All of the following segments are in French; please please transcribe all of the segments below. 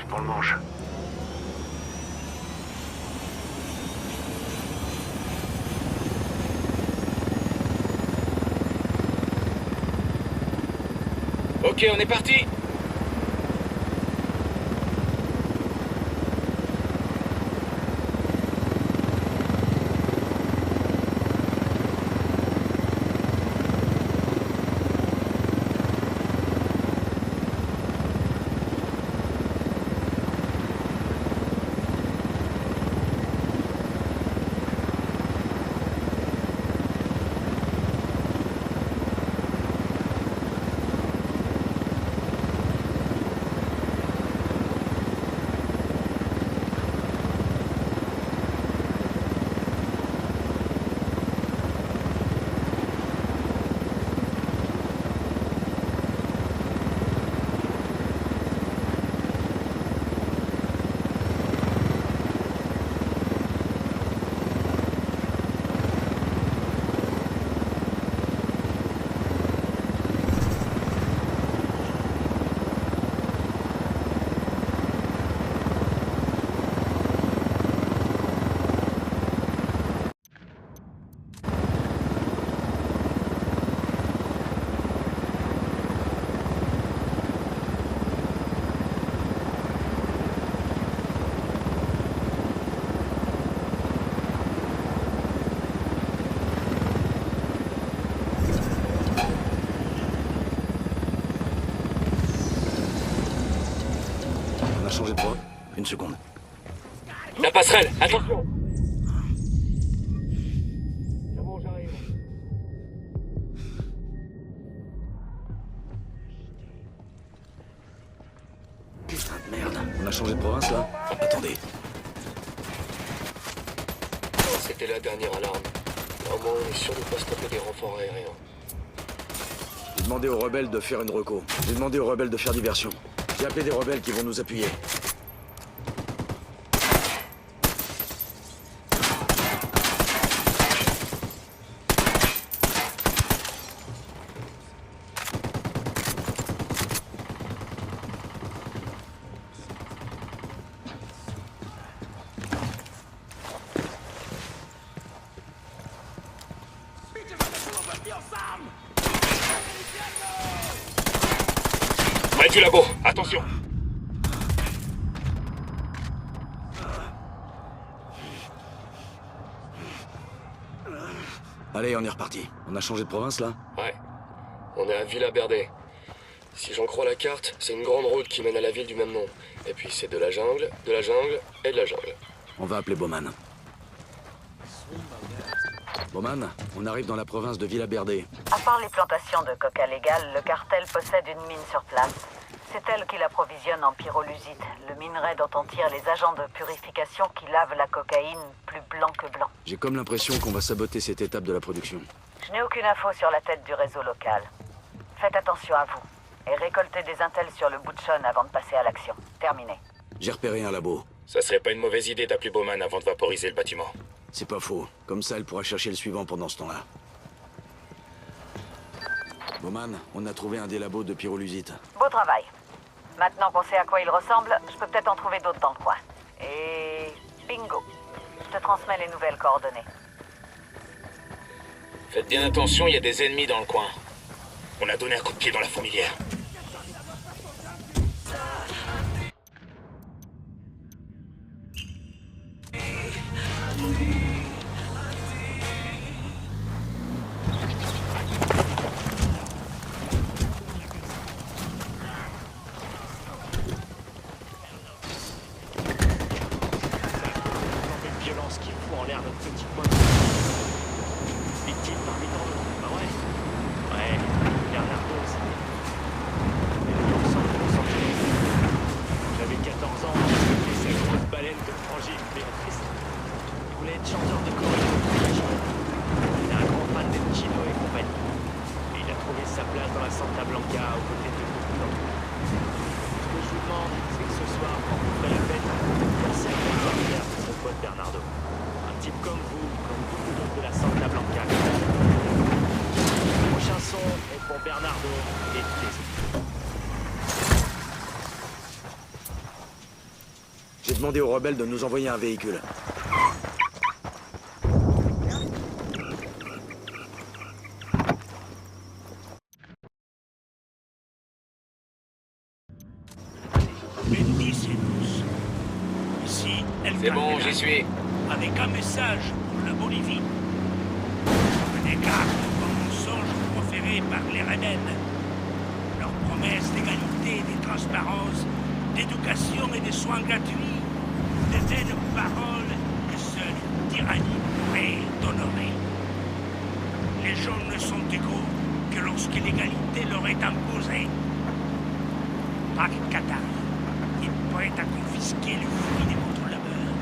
pour le manche. Ok, on est parti. On a changé de voie. Une seconde. La passerelle, attention. Putain de merde. On a changé de province, là? Attendez. C'était la dernière alarme. Au moins, on est sûr de pas se taper des renforts aériens. J'ai demandé aux rebelles de faire une reco. J'ai demandé aux rebelles de faire diversion. J'ai appelé des rebelles qui vont nous appuyer. Près du labo, attention. Allez, on est reparti. On a changé de province, là? Ouais. On est à Villa Verde. Si j'en crois la carte, c'est une grande route qui mène à la ville du même nom. Et puis c'est de la jungle et de la jungle. On va appeler Bowman. Bowman, on arrive dans la province de Villa Verde. À part les plantations de coca légales, le cartel possède une mine sur place. C'est elle qui l'approvisionne en pyrolusite, le minerai dont on tire les agents de purification qui lavent la cocaïne plus blanc que blanc. J'ai comme l'impression qu'on va saboter cette étape de la production. Je n'ai aucune info sur la tête du réseau local. Faites attention à vous. Et récoltez des intels sur le Butchon avant de passer à l'action. Terminé. J'ai repéré un labo. Ça serait pas une mauvaise idée d'appeler Bowman avant de vaporiser le bâtiment. C'est pas faux. Comme ça, elle pourra chercher le suivant pendant ce temps-là. Bowman, on a trouvé un des labos de pyrolusite. Beau travail. Maintenant qu'on sait à quoi il ressemble, je peux peut-être en trouver d'autres dans le coin. Et... bingo. Je te transmets les nouvelles coordonnées. Faites bien attention, il y a des ennemis dans le coin. On a donné un coup de pied dans la fourmilière. Violence qui fout en l'air notre petit coin. Victime parmi tant d'autres. Bah ouais, Bernardo aussi. Et le ensemble de Los Angeles. J'avais 14 ans, j'étais cette grosse baleine de frangine Béatrice. Il voulait être chanteur de choré. Il est un grand fan de Chino et compagnie. Et il a trouvé sa place dans la Santa Blanca aux côtés de beaucoup d'entre eux. Ce que je vous demande, c'est que ce soir, quand vous ferez la fête, pensez à votre frère, mon pote Bernardo. Un type comme vous, comme beaucoup d'autres de la Santa Blanca. J'ai demandé aux rebelles de nous envoyer un véhicule. Bendicez-nous. Ici, El C'est bon, Cardenal, j'y suis. avec un message pour la Bolivie. Prenez garde aux mensonges proférés par les rebelles. Leurs promesses d'égalité, de transparence, d'éducation et de soins gratuits, de vaines paroles que seule une tyrannie pourrait honorer. Les gens ne sont égaux que lorsque l'égalité leur est imposée. Par Qatari, il est prêt à confisquer le fruit de votre labeur,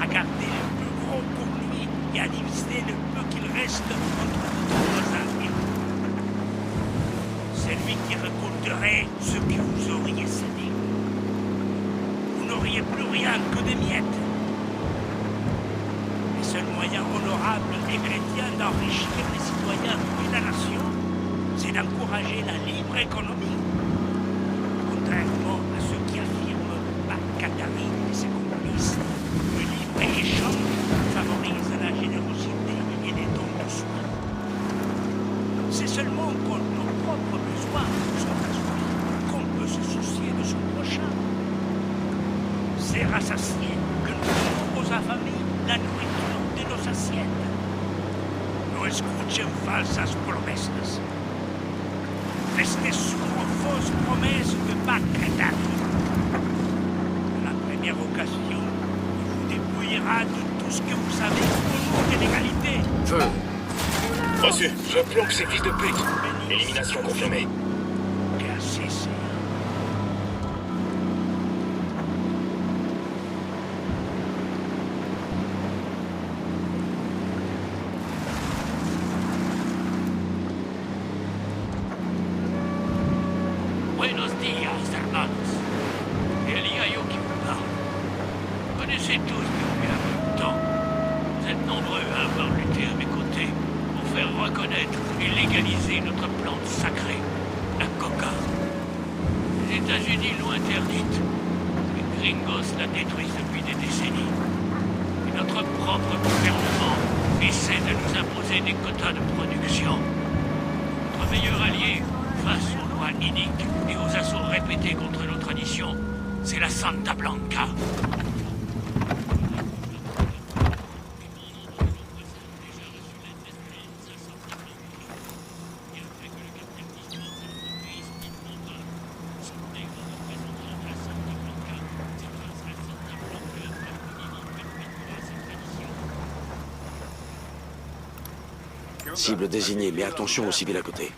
à garder le plus gros pour lui et à diviser le peu qu'il reste entre vos voisins. C'est lui qui récolterait ce que vous auriez semé. Vous n'auriez plus rien que des miettes. Le seul moyen honorable et chrétien d'enrichir les citoyens et la nation, c'est d'encourager la libre économie. Contrairement à ceux qui affirment par Qatari et ses complices, le libre-échange favorise la générosité et les dons de soi. C'est seulement quand nos propres besoins sont assouvis qu'on peut se soucier de son prochain. C'est rassasié que nous donnons aux affamés la nourriture de nos assiettes. No escuchen falsas promesas. Restez sourds aux fausses promesses de Bagdad. À la première occasion, il vous dépouillera de tout ce que vous savez au nom de l'égalité. Feu. Reçu. Je planque ces fils de pute. Élimination confirmée. Et à cesser. Buenos días, hermanos. Elia qui vous parle. Vous connaissez tous depuis un peu de temps. Vous êtes nombreux à avoir lutté à mes côtés pour faire reconnaître et légaliser notre plante sacrée, la coca. Les États-Unis l'ont interdite. Les gringos la détruisent depuis des décennies. Et notre propre gouvernement essaie de nous imposer des quotas de production. Notre meilleur allié, face aux lois iniques et aux assauts répétés contre nos traditions, c'est la Santa Blanca. Cible désignée, mais attention aux civils à côté.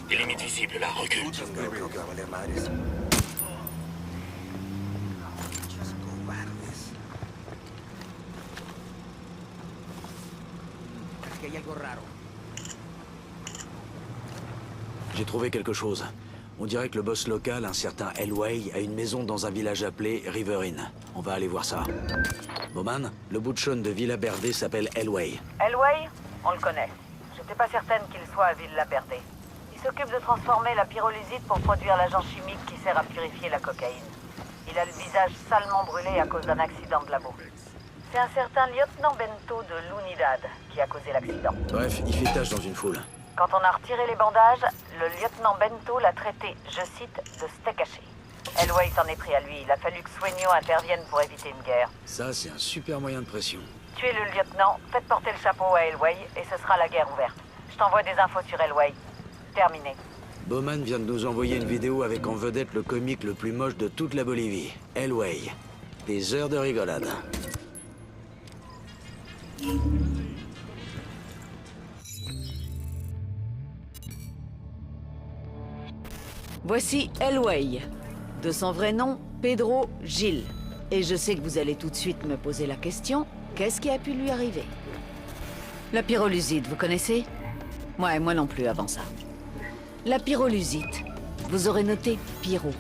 Des limites visibles, là, recule. J'ai trouvé quelque chose. On dirait que le boss local, un certain Elway, a une maison dans un village appelé River Inn. On va aller voir ça. Bowman, le butchon de Villa Verde s'appelle Elway. Elway, on le connaît. J'étais pas certaine qu'il soit à Villa Verde. Il s'occupe de transformer la pyrolysite pour produire l'agent chimique qui sert à purifier la cocaïne. Il a le visage salement brûlé à cause d'un accident de labo. C'est un certain lieutenant Bento de l'Unidad qui a causé l'accident. Bref, il fait tâche dans une foule. Quand on a retiré les bandages, le lieutenant Bento l'a traité, je cite, de steak haché. Elway s'en est pris à lui. Il a fallu que Sueño intervienne pour éviter une guerre. Ça, c'est un super moyen de pression. Tuez le lieutenant, faites porter le chapeau à Elway et ce sera la guerre ouverte. Je t'envoie des infos sur Elway. Terminé. Bowman vient de nous envoyer une vidéo avec en vedette le comique le plus moche de toute la Bolivie, Elway. Des heures de rigolade. Voici Elway. De son vrai nom, Pedro Gil. Et je sais que vous allez tout de suite me poser la question, qu'est-ce qui a pu lui arriver? La pyrolusite, vous connaissez? Ouais, moi non plus avant ça. La pyrolusite, vous aurez noté pyro.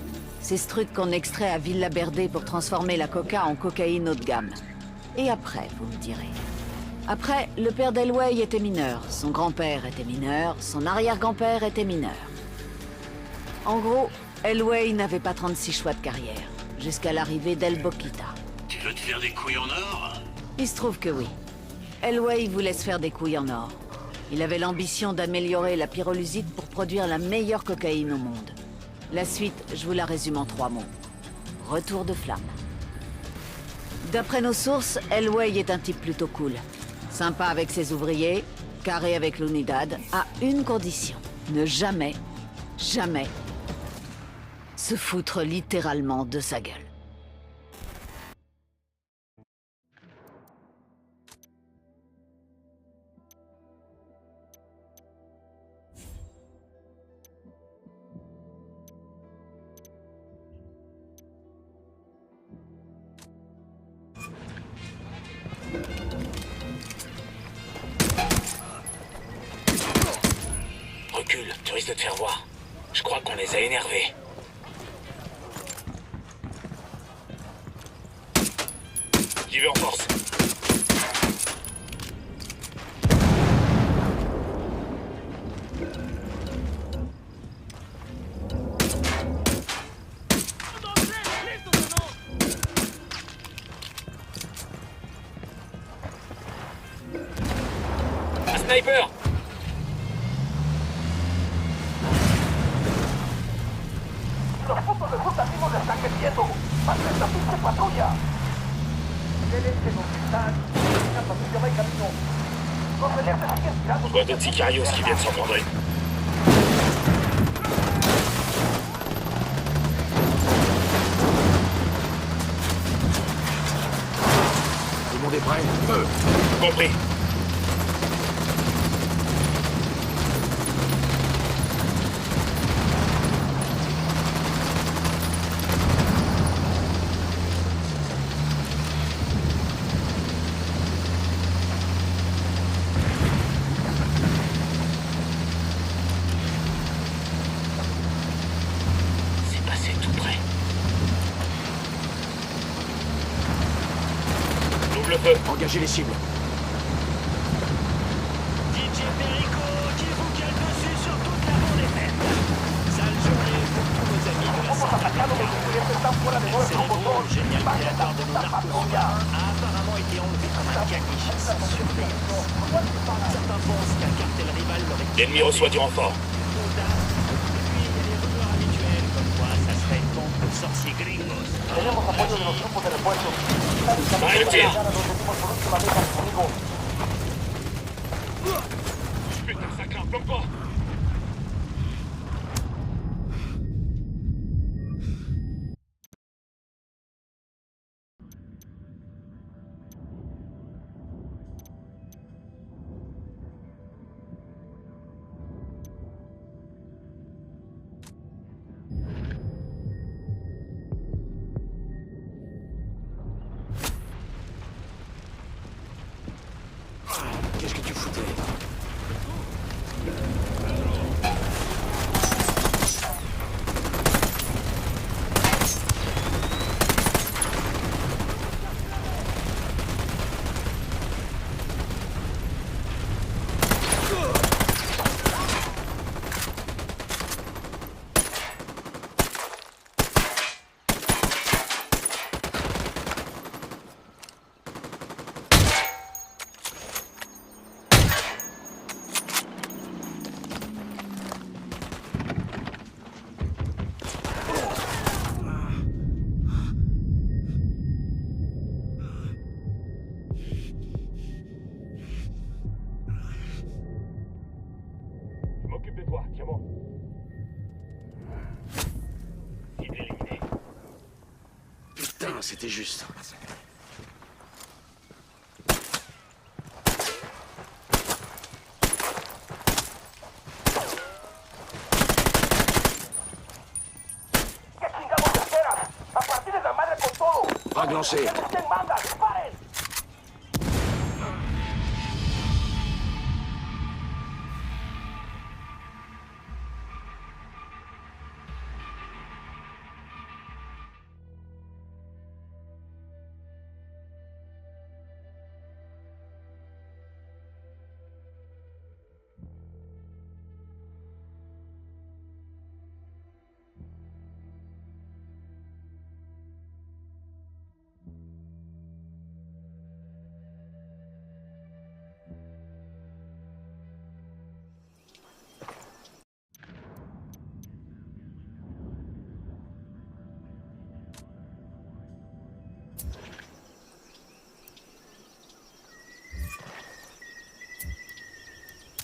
C'est ce truc qu'on extrait à Villa Verde pour transformer la coca en cocaïne haut de gamme. Et après, vous me direz. Après, le père d'Elway était mineur, son grand-père était mineur, son arrière-grand-père était mineur. En gros, Elway n'avait pas 36 choix de carrière, jusqu'à l'arrivée d'El Boquita. Tu veux te faire des couilles en or? Il se trouve que oui. Elway voulait se faire des couilles en or. Il avait l'ambition d'améliorer la pyrolusite pour produire la meilleure cocaïne au monde. La suite, je vous la résume en 3 mots. Retour de flamme. D'après nos sources, Elway est un type plutôt cool. Sympa avec ses ouvriers, carré avec l'Unidad, à une condition. Ne jamais, jamais se foutre littéralement de sa gueule. Recule, tu risques de te faire voir. Je crois qu'on les a énervés. J'y vais en force. Un sniper! Los putos resultan mismos le están creciendo. ¡Más esta pinche patrulla! Excelente, ¿dónde están? Una patrulla va en camino. Los relentes siguen tirando. Je vois d'autres sicarios qui viennent s'enfondrer. Tout le monde est prêt? Compris. C'est passé tout près. Ouvre le feu. Engagez les cibles. DJ Perico qui vous cale dessus sur toute la bande des fêtes. Sale journée pour tous nos amis de la Somos atacados, los clientes están fuera de nuestro Cérébraux, control. le génial ¡Bajen créateur de nos la narcos patrulla! a apparemment été enlevé comme un caniche sans surveillance. Certains pensent qu'un cartel rival l'aurait L'ennemi reçoit du renfort. audace. Puis il y a les rumeurs habituelles comme quoi ça serait une bande de sorciers gringos. Tenemos apoyo de los grupos de refuerzo. Arrête le tir. Nos sentimos por última vez a los enemigos. Putain, ça craint, planque pas. Qu'est-ce que tu foutais? Je m'occupe de toi, tiens-moi. Cible éliminée. Putain, c'était juste. ¿Qué chingados esperas? ¡A partir de la madre con todo! Frag lancé. ¿Quién manda? ¡Disparen!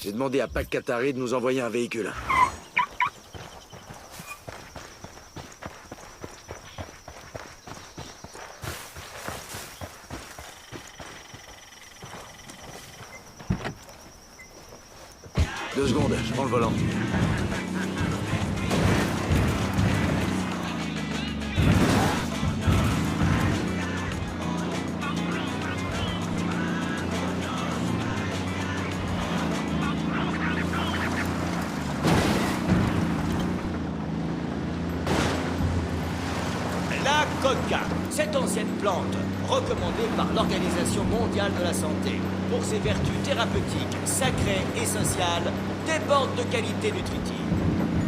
J'ai demandé à Pac Katari de nous envoyer un véhicule. Deux secondes, je prends le volant. La coca, cette ancienne plante, recommandée par l'Organisation mondiale de la santé pour ses vertus thérapeutiques, sacrées et sociales, déborde de qualité nutritive.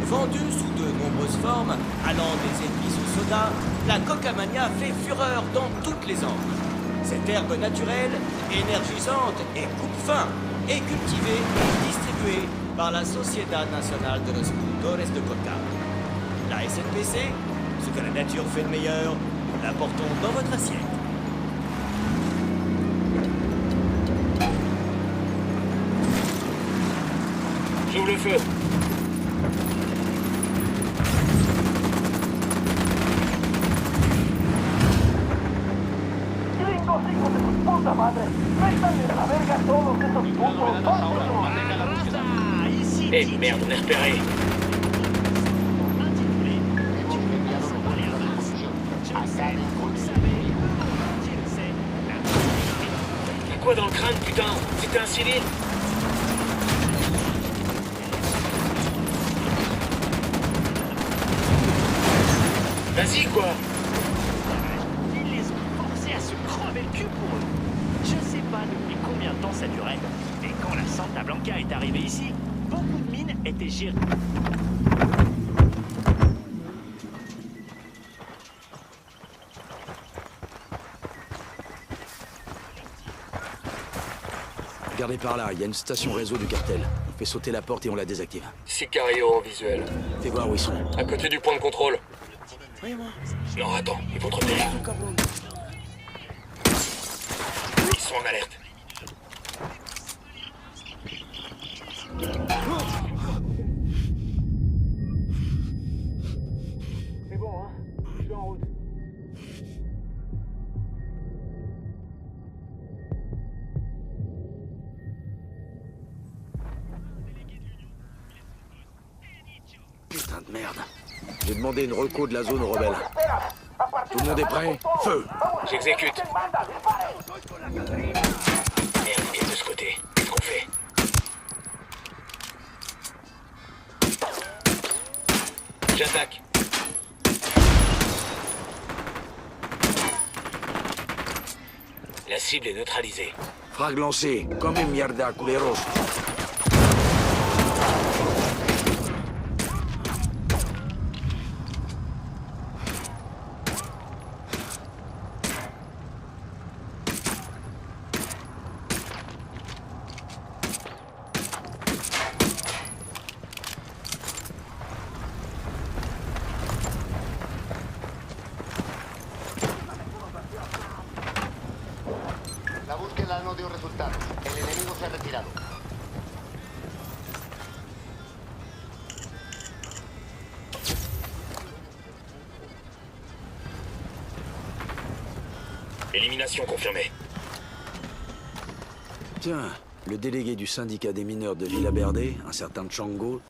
Vendue sous de nombreuses formes, allant des épices au soda, la cocamania fait fureur dans toutes les angles. Cette herbe naturelle, énergisante et coupe-faim, est cultivée et distribuée par la Sociedad Nacional de los Productores de Coca. La SNPC, ce que la nature fait de meilleur, nous l'apportons dans votre assiette. J'ouvre le feu. Gringos, hijos de su puta madre. Métanle a la verga a todos esos putos tontos. Eh merde, on est repéré. Y'a quoi dans le crâne, putain? C'était un civil? Vas-y, quoi. Ils les ont forcés à se crever le cul pour eux. Je sais pas depuis combien de temps ça durait, mais quand la Santa Blanca est arrivée ici, beaucoup de mines étaient gérées. Regardez par là, il y a une station réseau du cartel. On fait sauter la porte et on la désactive. Sicario en visuel. Fais voir où ils sont. À côté du point de contrôle. Non, attends, ils vont te repérer. Ils sont en alerte. C'est bon, hein? Je suis en route. Putain de merde. J'ai demandé une reco de la zone aux rebelles. Tout le monde est prêt? Feu! J'exécute. Merde, ils viennent de ce côté. Qu'est-ce qu'on fait? J'attaque. La cible est neutralisée. Frag lancé. Comme une mierda, culeros. La búsqueda no dio resultados. El enemigo se ha retirado. Élimination confirmée. Tiens, le délégué du syndicat des mineurs de Villa Verde, un certain Chango,